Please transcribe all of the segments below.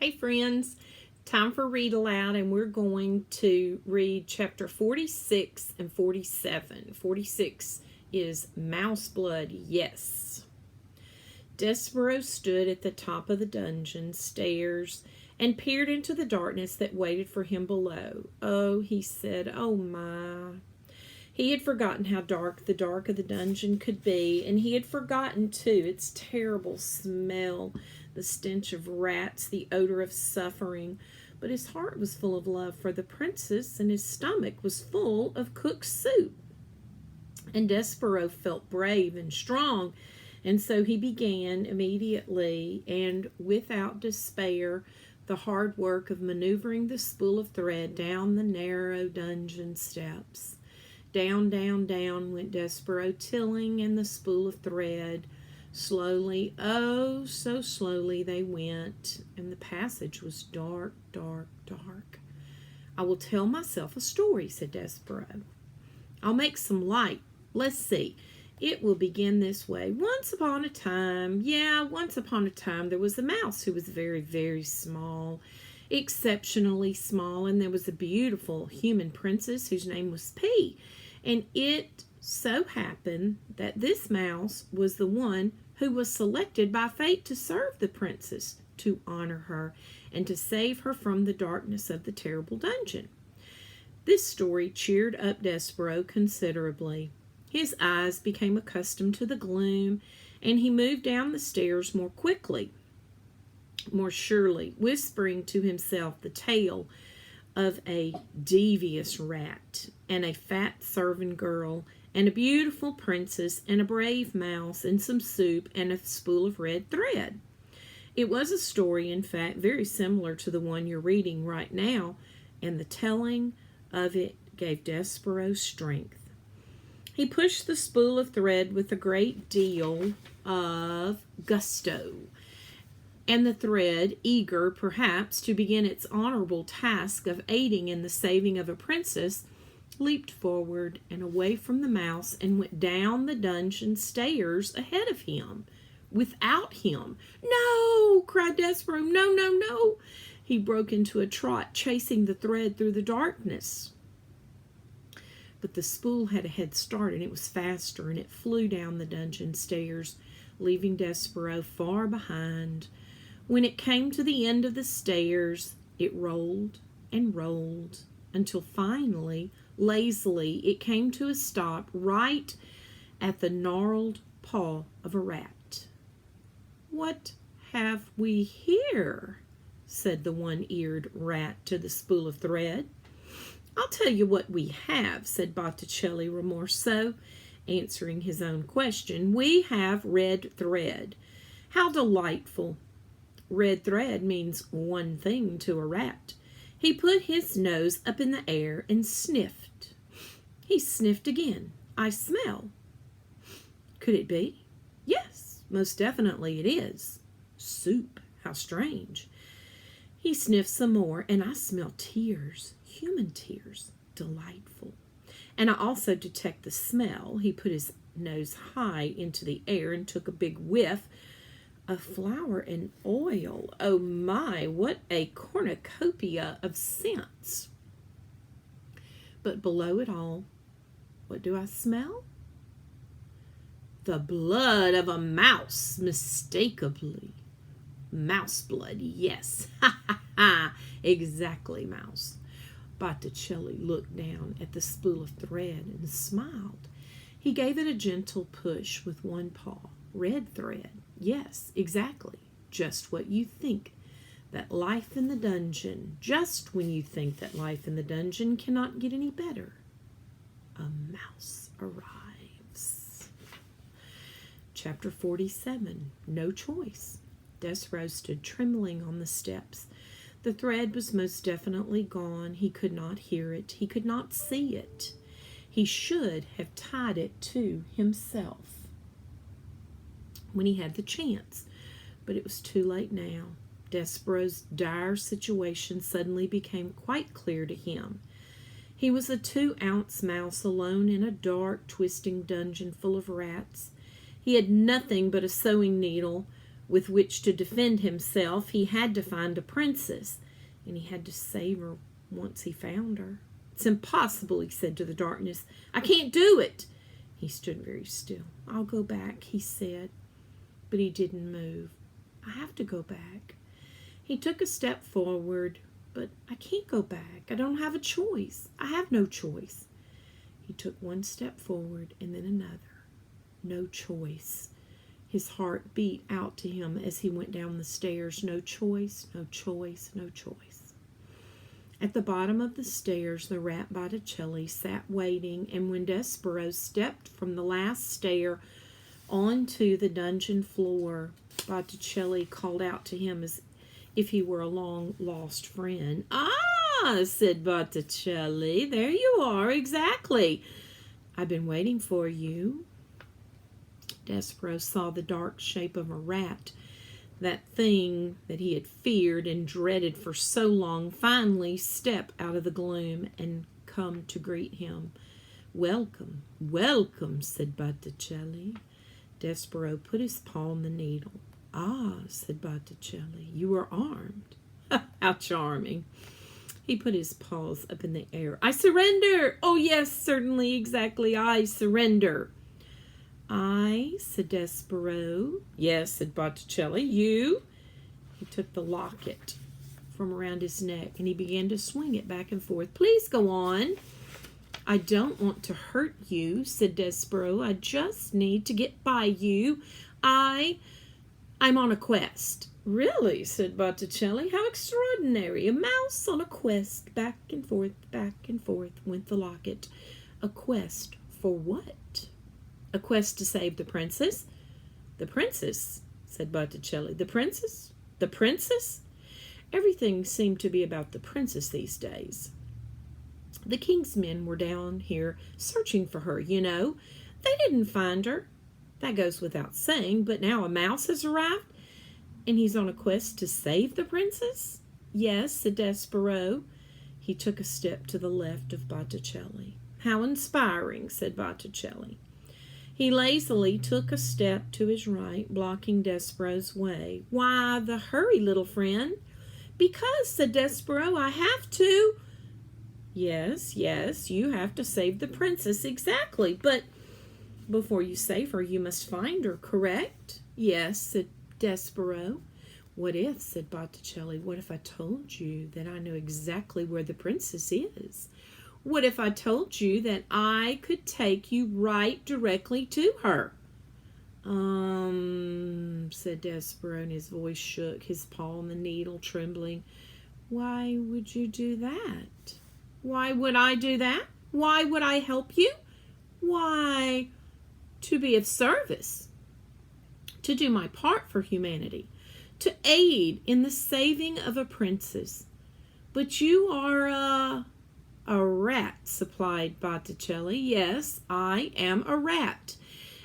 Hey friends, time for Read Aloud, and we're going to read chapter 46 and 47. 46 is Mouse Blood, Yes. Despero stood at the top of the dungeon stairs and peered into the darkness that waited for him below. Oh, he said, oh my. He had forgotten how dark the dark of the dungeon could be, and he had forgotten, too, its terrible smell, the stench of rats, the odor of suffering. But his heart was full of love for the princess, and his stomach was full of cooked soup. And Despero felt brave and strong, and so he began immediately and without despair the hard work of maneuvering the spool of thread down the narrow dungeon steps. Down, down, down went Despero, tilling and the spool of thread. Slowly, oh, so slowly they went, and the passage was dark, dark, dark. I will tell myself a story, said Despero. I'll make some light. Let's see. It will begin this way. Once upon a time, there was a mouse who was very, very small, exceptionally small, and there was a beautiful human princess whose name was P. And it so happened that this mouse was the one who was selected by fate to serve the princess, to honor her, and to save her from the darkness of the terrible dungeon. This story cheered up Despero considerably. His eyes became accustomed to the gloom, and he moved down the stairs more quickly, more surely, whispering to himself the tale of a devious rat and a fat servant girl and a beautiful princess and a brave mouse and some soup and a spool of red thread. It was a story, in fact, very similar to the one you're reading right now, and the telling of it gave Despero strength. He pushed the spool of thread with a great deal of gusto, and the thread, eager perhaps to begin its honorable task of aiding in the saving of a princess, leaped forward and away from the mouse and went down the dungeon stairs ahead of him. Without him. No, cried Despero. No, no, no. He broke into a trot, chasing the thread through the darkness. But the spool had a head start, and it was faster, and it flew down the dungeon stairs, leaving Despero far behind. When it came to the end of the stairs, it rolled and rolled until finally, lazily, it came to a stop right at the gnarled paw of a rat. "What have we here?" said the one-eared rat to the spool of thread. "I'll tell you what we have," said Botticelli Rimorso, answering his own question. "We have red thread." How delightful! Red thread means one thing to a rat. He put his nose up in the air and sniffed. He sniffed again. "I smell." Could it be? Yes, most definitely it is. Soup. How strange. He sniffed some more, and I smell tears. Human tears. Delightful. And I also detect the smell. He put his nose high into the air and took a big whiff of flour and oil. Oh my, what a cornucopia of scents. But below it all, what do I smell? The blood of a mouse, mistakably. Mouse blood, yes. Ha ha ha. Exactly, mouse. Botticelli looked down at the spool of thread and smiled. He gave it a gentle push with one paw. Red thread. Yes, exactly. Just what you think. That life in the dungeon, just when you think that life in the dungeon cannot get any better, a mouse arrives. Chapter 47. No choice. Despero stood trembling on the steps. The thread was most definitely gone. He could not hear it. He could not see it. He should have tied it to himself when he had the chance, but it was too late now. Despero's dire situation suddenly became quite clear to him. He was a 2-ounce mouse alone in a dark, twisting dungeon full of rats. He had nothing but a sewing needle with which to defend himself, he had to find a princess, and he had to save her once he found her. "It's impossible," he said to the darkness. "I can't do it." He stood very still. "I'll go back," he said, but he didn't move. "I have to go back." He took a step forward, "But I can't go back. I don't have a choice. I have no choice." He took one step forward and then another. No choice. His heart beat out to him as he went down the stairs. No choice, no choice, no choice. At the bottom of the stairs, the rat Botticelli sat waiting, and when Despereaux stepped from the last stair onto the dungeon floor, Botticelli called out to him as if he were a long-lost friend. "Ah," said Botticelli, "there you are, exactly. I've been waiting for you." Despereaux saw the dark shape of a rat, that thing that he had feared and dreaded for so long, finally step out of the gloom and come to greet him. "Welcome, welcome," said Botticelli. Despereaux put his paw on the needle. "Ah," said Botticelli, "you are armed." How charming. He put his paws up in the air. "I surrender." "Oh, yes, certainly, exactly, I surrender." "I," said Despereaux. "Yes," said Botticelli. "You." He took the locket from around his neck and he began to swing it back and forth. "Please go on." "I don't want to hurt you," said Despereaux. "I just need to get by you. I'm on a quest." "Really?" said Botticelli. "How extraordinary. A mouse on a quest." Back and forth went the locket. "A quest for what?" "A quest to save the princess." "The princess?" said Botticelli. "The princess? The princess?" Everything seemed to be about the princess these days. "The king's men were down here searching for her, you know. They didn't find her. That goes without saying, but now a mouse has arrived, and he's on a quest to save the princess?" "Yes," said Despereaux. He took a step to the left of Botticelli. "How inspiring," said Botticelli. He lazily took a step to his right, blocking Despereaux's way. "Why the hurry, little friend?" "Because," said Despereaux, "I have to." Yes, you have to save the princess, exactly, but before you save her, you must find her, correct?" "Yes," said Despereaux. "What if," said Botticelli, "what if I told you that I know exactly where the princess is? What if I told you that I could take you right directly to her?" Said Despereaux, and his voice shook, his paw on the needle trembling. "Why would you do that?" "Why would I do that? Why would I help you?" "Why, to be of service, to do my part for humanity, to aid in the saving of a princess." "But you are a rat," supplied Botticelli. "Yes, I am a rat,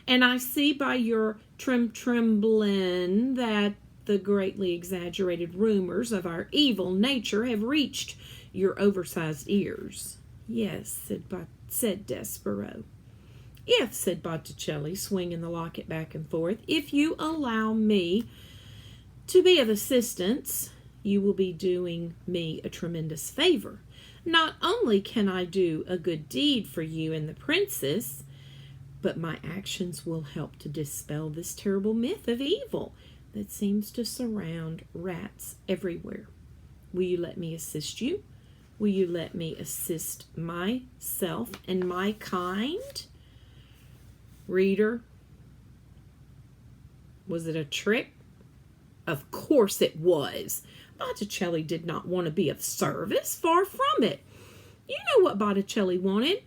and I see by your trembling that the greatly exaggerated rumors of our evil nature have reached your oversized ears." "Yes," said Despereaux. "If," said Botticelli, swinging the locket back and forth, "if you allow me to be of assistance, you will be doing me a tremendous favor. Not only can I do a good deed for you and the princess, but my actions will help to dispel this terrible myth of evil that seems to surround rats everywhere. Will you let me assist you? Will you let me assist myself and my kind?" Reader, was it a trick? Of course it was. Botticelli did not want to be of service. Far from it. You know what Botticelli wanted.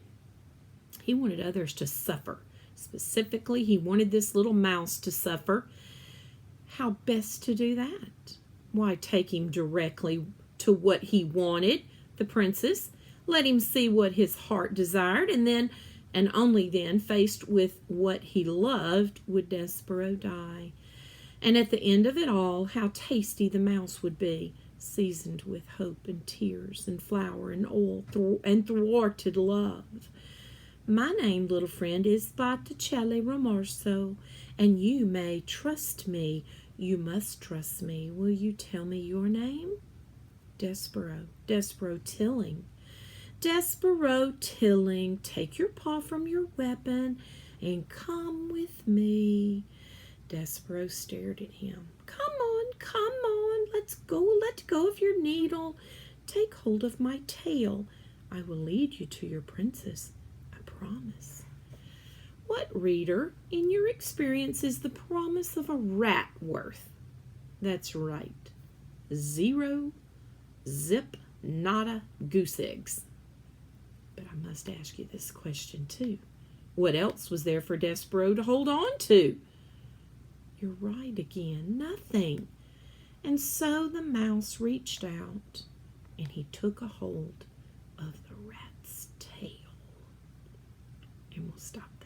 He wanted others to suffer. Specifically, he wanted this little mouse to suffer. How best to do that? Why, take him directly to what he wanted, the princess. Let him see what his heart desired, and then, and only then, faced with what he loved, would Despereaux die. And at the end of it all, how tasty the mouse would be, seasoned with hope and tears and flour and oil and thwarted love. My name, little friend, is Botticelli Rimorso, and you may trust me You must trust me. Will you tell me your name? Despero. Despero Tilling. Despero Tilling, take your paw from your weapon and come with me. Despero stared at him. Come on, let's go. Let go of your needle. Take hold of my tail. I will lead you to your princess, I promise. What, reader, in your experience, is the promise of a rat worth? That's right. 0, zip, nada, goose eggs. But I must ask you this question too. What else was there for Despero to hold on to? You're right again, nothing. And so the mouse reached out and he took a hold of the rat's tail. And we'll stop